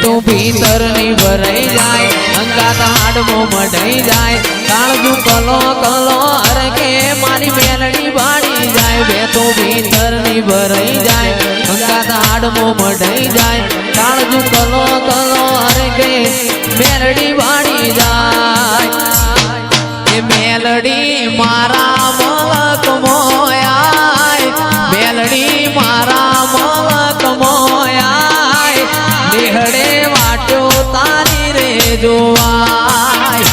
तू भीतर नहीं भराई जाए अंगात हाड मो मढ़ाई जाए काळजू कलो कलो हर के मारी मेलड़ी बाड़ी जाए बे तू भीतर नहीं भराई जाए अंगात हाड मो मढ़ाई जाए काळजू कलो कलो हर के मेलड़ी बाड़ी जाए ए मेलड़ी मारा मलक मोया मेलड़ी मारा मलक मोया निहड़े वाटो तारी रे जोवाय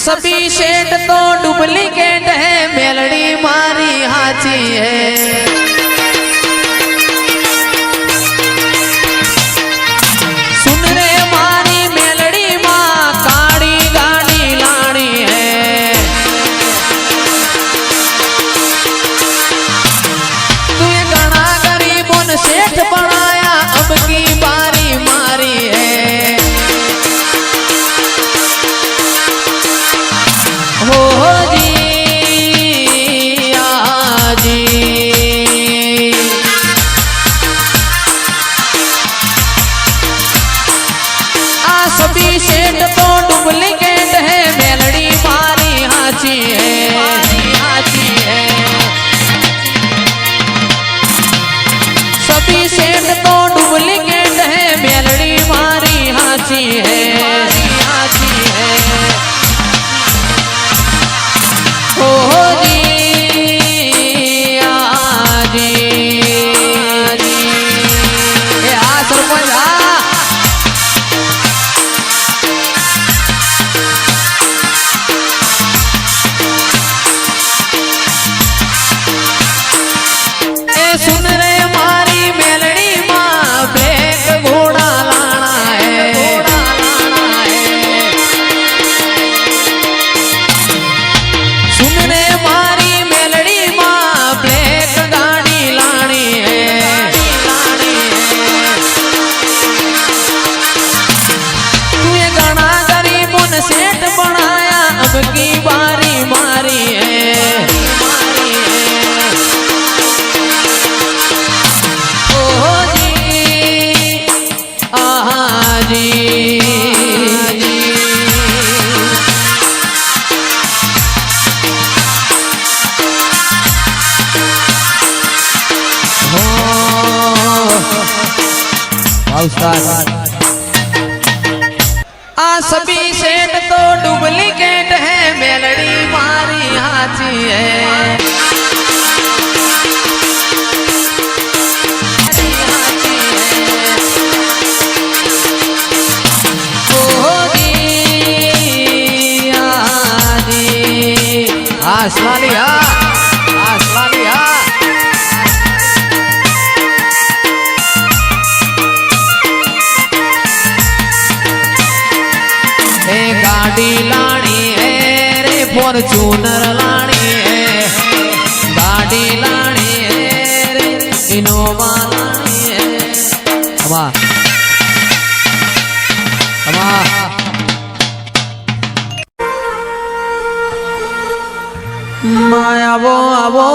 सभी सेठ तो डुप्लीकेट है मेलड़ी मारी हाची है सुन रे मारी मेलड़ी माँ काड़ी गाड़ी लानी है तू ये घना गरीबों ने सेठ बनाया अब की बारी मारी है हो जी आजी आ सभी सेठ तो डुप्लीकेट है मेलड़ी मारी हाची है सभी सेठ तो डुप्लीकेट है मेलड़ी मारी हाची है सुन रे मारी मेलड़ी माँ ब्लैक घोड़ा लाना है सुन रे मारी मेलड़ी माँ ब्लैक गाड़ी लानी है तू ये घना गरीबों ने सेठ बनाया अब की बारी मारी है आ सभी सेठ तो डुप्लीकेट है मेलड़ी मारी हाची है आसला लिया गाड़ी लानी है रे फॉर्च्यूनर लानी है गाड़ी लानी है रे इनोवा लानी है माया वो आवो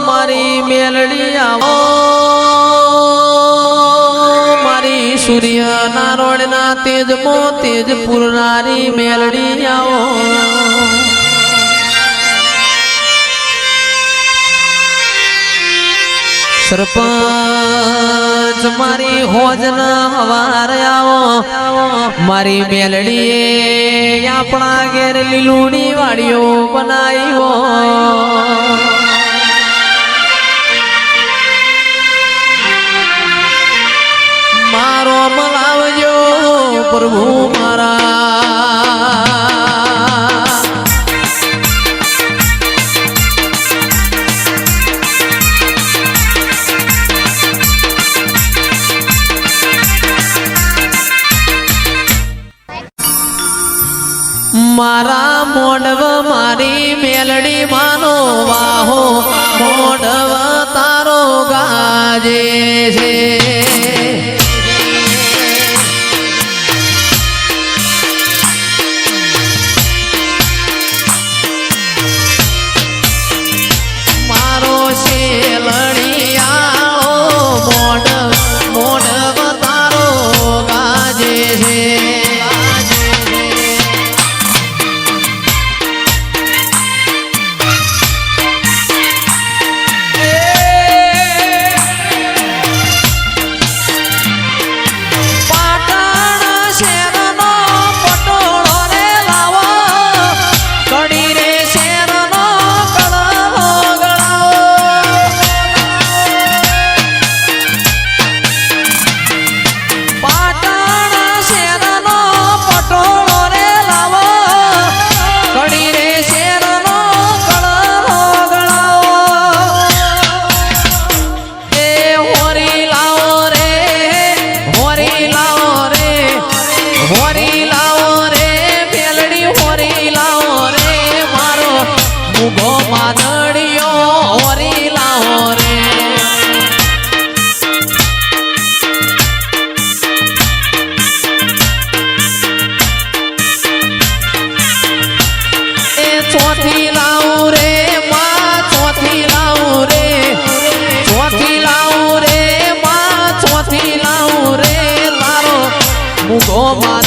मारी मेलड़ी आवो सूर्य नारोड़ ना तेज मो तेज पुरनारी मेलड़ी आओ सरपंच मारी होजना हवार आओ मारी मेलड़ी अपना घेर लीलूड़ी वाड़ियो बनाई हो मारो मलावजो प्रभु मारा મારા મોડવ મારી મેલડી માનો વાહો મોડવ તારો ગાજે છે મારો શેલડિયાળો મોડવ તારો ગાજે છે Oh my